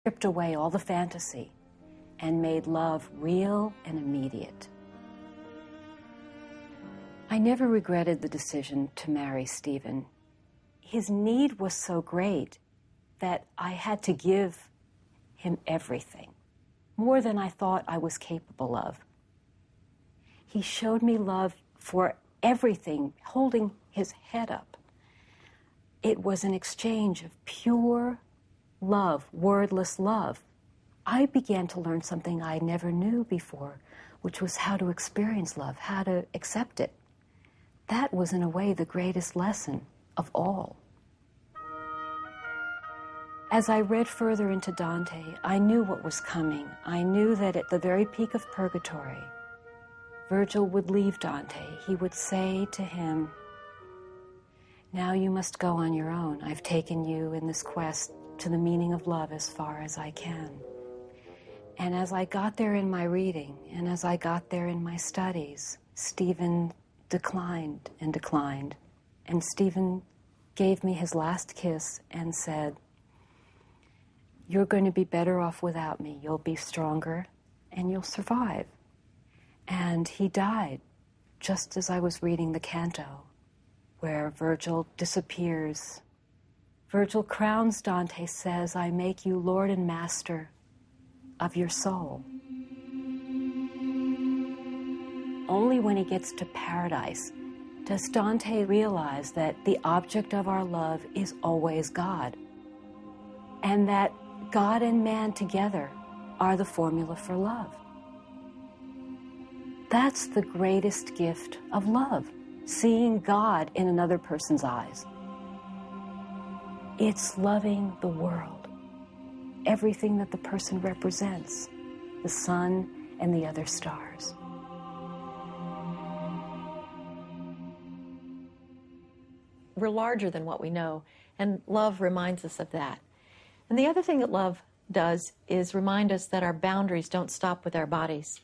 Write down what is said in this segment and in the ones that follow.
stripped away all the fantasy and made love real and immediate. I never regretted the decision to marry Stephen. His need was so great that I had to give him everything, more than I thought I was capable of. He showed me love for everything, holding his head up. It was an exchange of pure love, wordless love. I began to learn something I never knew before, which was how to experience love, how to accept it. That was, in a way, the greatest lesson of all. As I read further into Dante, I knew what was coming. I knew that at the very peak of purgatory, Virgil would leave Dante. He would say to him, "Now you must go on your own. I've taken you in this quest to the meaning of love as far as I can." And as I got there in my reading, and as I got there in my studies, Stephen declined and declined. And Stephen gave me his last kiss and said, "You're going to be better off without me. You'll be stronger and you'll survive." And he died just as I was reading the canto, where Virgil disappears. Virgil crowns Dante, says, "I make you Lord and Master of your soul." Only when he gets to paradise does Dante realize that the object of our love is always God, and that God and man together are the formula for love. That's the greatest gift of love, seeing God in another person's eyes. It's loving the world, everything that the person represents, the sun and the other stars. We're larger than what we know, and love reminds us of that. And the other thing that love does is remind us that our boundaries don't stop with our bodies,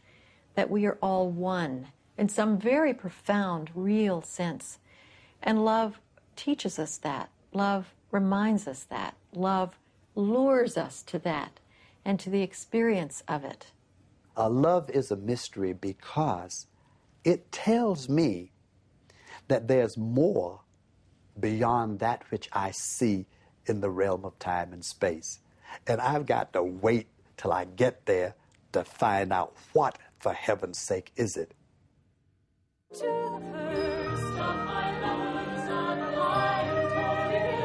that we are all one in some very profound, real sense. And love teaches us that. Love reminds us that. Love lures us to that and to the experience of it. Love is a mystery because it tells me that there's more beyond that which I see in the realm of time and space. And I've got to wait till I get there to find out what, for heaven's sake, is it. To the first of my lovers I for you,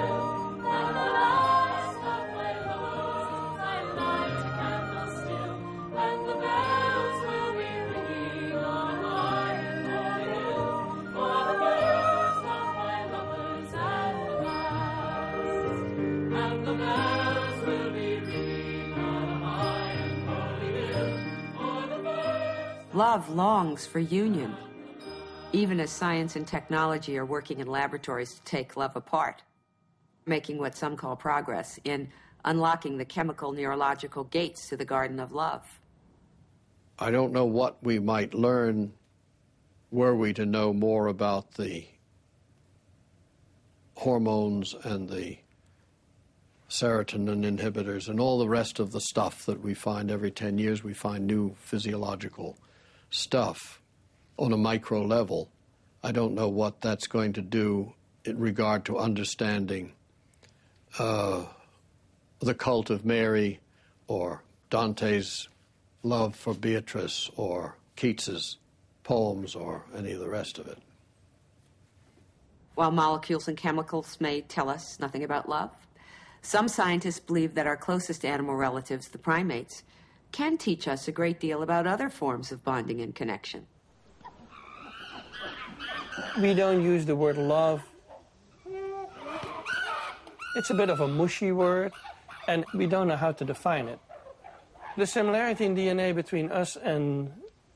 and the last of my lovers I light a candle still, and the bells will be ringing on iron for you, for the first of my lovers and the last, and the bells will be ringing on iron for you, for the first. Love longs for union, even as science and technology are working in laboratories to take love apart, making what some call progress in unlocking the chemical neurological gates to the garden of love. I don't know what we might learn were we to know more about the hormones and the serotonin inhibitors and all the rest of the stuff that we find every 10 years. We find new physiological stuff on a micro level. I don't know what that's going to do in regard to understanding the cult of Mary, or Dante's love for Beatrice, or Keats's poems, or any of the rest of it. While molecules and chemicals may tell us nothing about love, some scientists believe that our closest animal relatives, the primates, can teach us a great deal about other forms of bonding and connection. We don't use the word love. It's a bit of a mushy word, and we don't know how to define it. The similarity in DNA between us and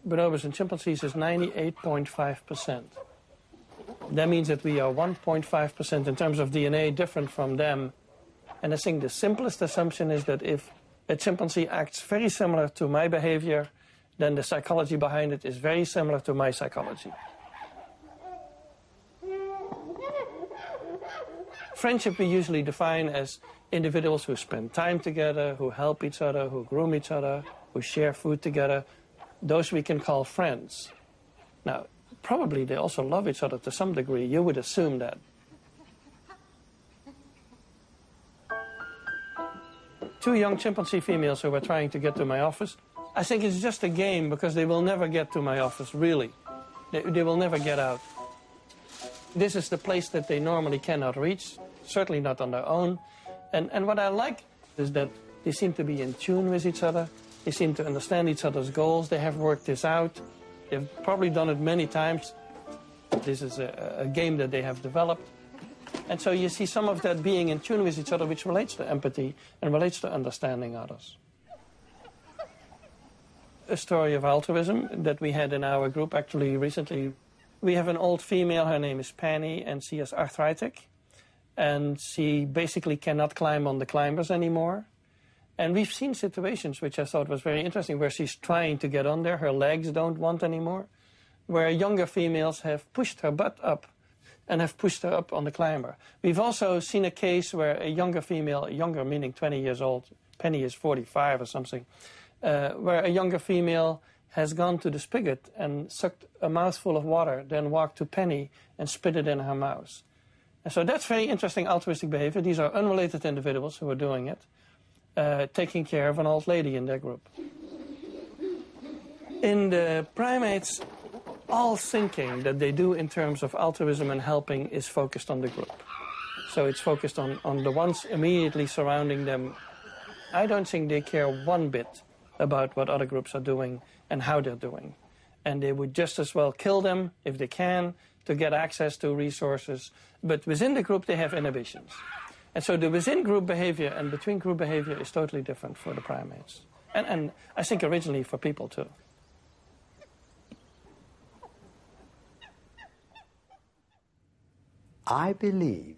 bonobos and chimpanzees is 98.5%. That means that we are 1.5% in terms of DNA different from them. And I think the simplest assumption is that if a chimpanzee acts very similar to my behavior, then the psychology behind it is very similar to my psychology. Friendship we usually define as individuals who spend time together, who help each other, who groom each other, who share food together, those we can call friends. Now, probably they also love each other to some degree. You would assume that. Two young chimpanzee females who were trying to get to my office, I think it's just a game because they will never get to my office, really. They will never get out. This is the place that they normally cannot reach, certainly not on their own. And what I like is that they seem to be in tune with each other. They seem to understand each other's goals. They have worked this out. They've probably done it many times. This is a game that they have developed. And so you see some of that being in tune with each other, which relates to empathy and relates to understanding others. A story of altruism that we had in our group actually recently. We have an old female, her name is Penny, and she is arthritic. And she basically cannot climb on the climbers anymore. And we've seen situations, which I thought was very interesting, where she's trying to get on there, her legs don't want anymore, where younger females have pushed her butt up and have pushed her up on the climber. We've also seen a case where a younger female, younger meaning 20 years old, Penny is 45 or something, where a younger female has gone to the spigot and sucked a mouthful of water, then walked to Penny and spit it in her mouth. And so that's very interesting altruistic behavior. These are unrelated individuals who are doing it, taking care of an old lady in their group. In the primates, all thinking that they do in terms of altruism and helping is focused on the group. So it's focused on the ones immediately surrounding them. I don't think they care one bit about what other groups are doing and how they're doing. And they would just as well kill them if they can to get access to resources. But within the group, they have inhibitions. And so the within group behavior and between group behavior is totally different for the primates. And I think originally for people too. I believe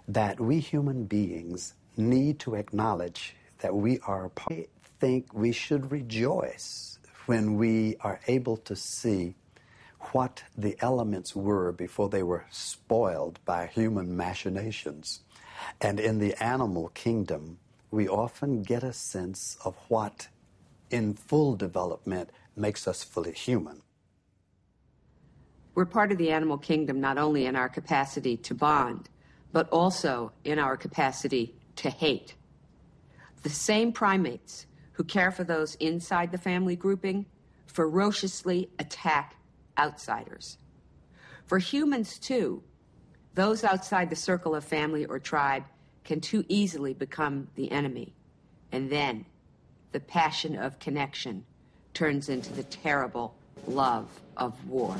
that we human beings need to acknowledge that we are a part. I think we should rejoice when we are able to see what the elements were before they were spoiled by human machinations. And in the animal kingdom, we often get a sense of what, in full development, makes us fully human. We're part of the animal kingdom not only in our capacity to bond, but also in our capacity to hate. The same primates who care for those inside the family grouping ferociously attack outsiders. For humans, too, those outside the circle of family or tribe can too easily become the enemy. And then the passion of connection turns into the terrible love of war.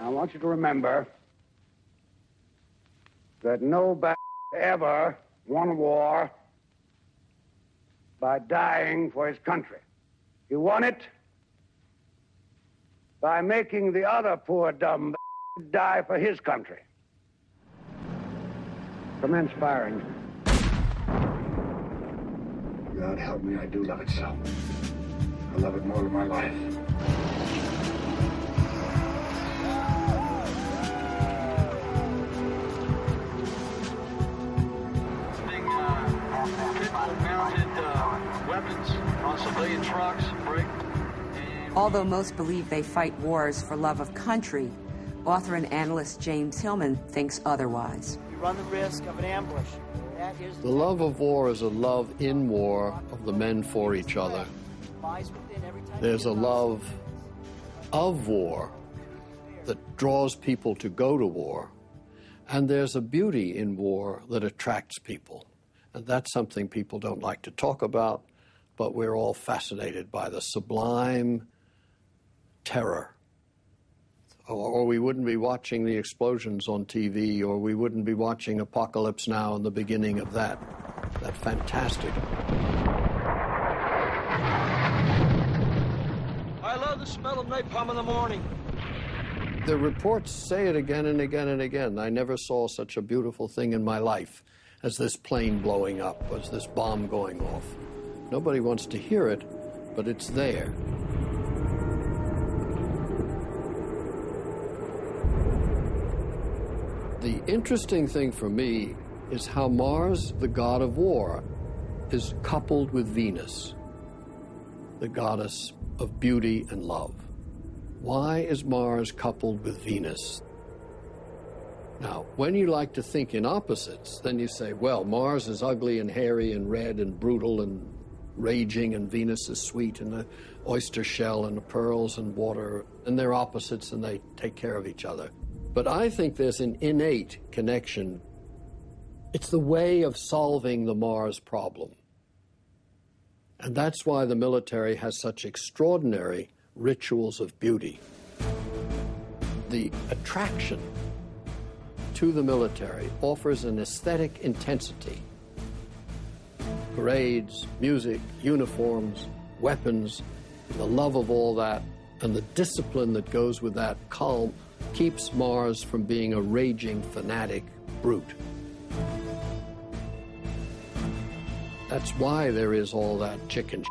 I want you to remember that nobody ever won a war by dying for his country. He won it by making the other poor dumb die for his country. Commence firing. God help me, I do love it so. I love it more than my life. Weapons on civilian trucks, break. Although most believe they fight wars for love of country, author and analyst James Hillman thinks otherwise. You run the risk of an ambush. That is The love of war is a love in war of the men for each other. There's a love of war that draws people to go to war. And there's a beauty in war that attracts people. And that's something people don't like to talk about, but we're all fascinated by the sublime terror. Or we wouldn't be watching the explosions on TV, or we wouldn't be watching Apocalypse Now and the beginning of that fantastic. I love the smell of napalm in the morning. The reports say it again and again and again. I never saw such a beautiful thing in my life as this plane blowing up, as this bomb going off. Nobody wants to hear it, but it's there. The interesting thing for me is how Mars, the god of war, is coupled with Venus, the goddess of beauty and love. Why is Mars coupled with Venus? Now, when you like to think in opposites, then you say, well, Mars is ugly and hairy and red and brutal and raging, and Venus is sweet and the oyster shell and the pearls and water, and they're opposites and they take care of each other. But I think there's an innate connection. It's the way of solving the Mars problem. And that's why the military has such extraordinary rituals of beauty. The attraction to the military offers an aesthetic intensity. Parades, music, uniforms, weapons, the love of all that, and the discipline that goes with that calm keeps Mars from being a raging, fanatic brute. That's why there is all that chicken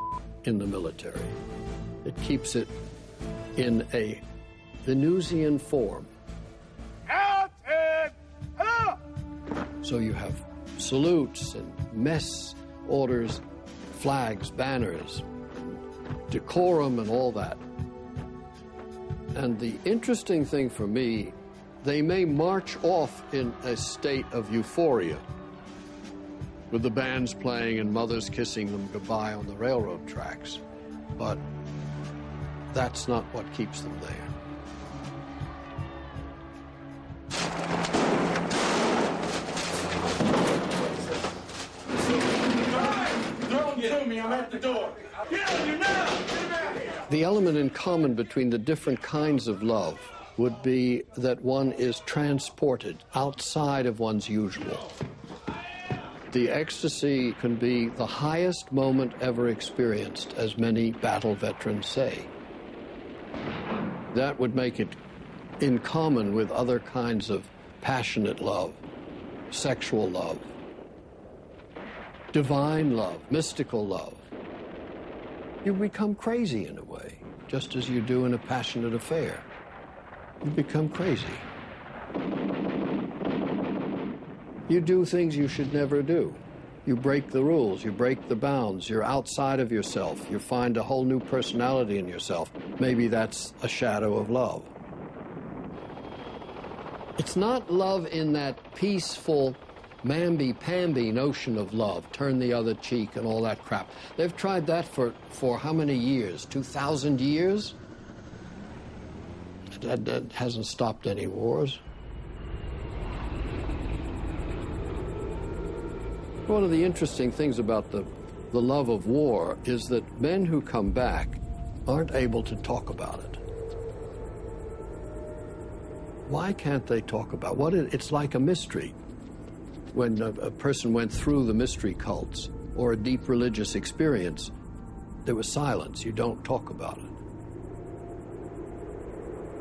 in the military. It keeps it in a Venusian form. So you have salutes and mess orders, flags, banners, decorum and all that. And the interesting thing for me, they may march off in a state of euphoria, with the bands playing and mothers kissing them goodbye on the railroad tracks. But that's not what keeps them there. Don't get to me, I'm at the door. Get on you now! The element in common between the different kinds of love would be that one is transported outside of one's usual. The ecstasy can be the highest moment ever experienced, as many battle veterans say. That would make it in common with other kinds of passionate love, sexual love, divine love, mystical love. You become crazy in a way, just as you do in a passionate affair. You become crazy. You do things you should never do. You break the rules, you break the bounds, you're outside of yourself, you find a whole new personality in yourself. Maybe that's a shadow of love. It's not love in that peaceful, mamby-pamby notion of love, turn the other cheek and all that crap. They've tried that for how many years? 2,000 years? That hasn't stopped any wars. One of the interesting things about the love of war is that men who come back aren't able to talk about it. Why can't they talk about it? It's like a mystery. When a person went through the mystery cults or a deep religious experience, there was silence. You don't talk about it.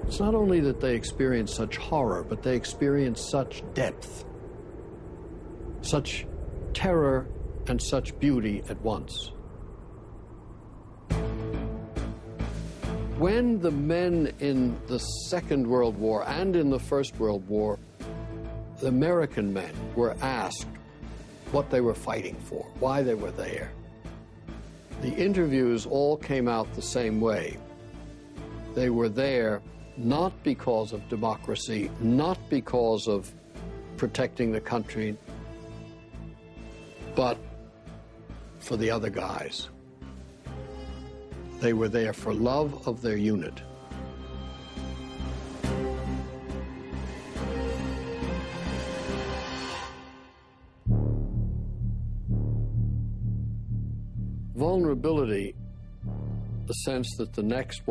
It's not only that they experience such horror, but they experience such depth, such terror and such beauty at once. When the men in the Second World War and in the First World War, the American men were asked what they were fighting for, why they were there, the interviews all came out the same way. They were there not because of democracy, not because of protecting the country, but for the other guys. They were there for love of their unit. Vulnerability, the sense that the next one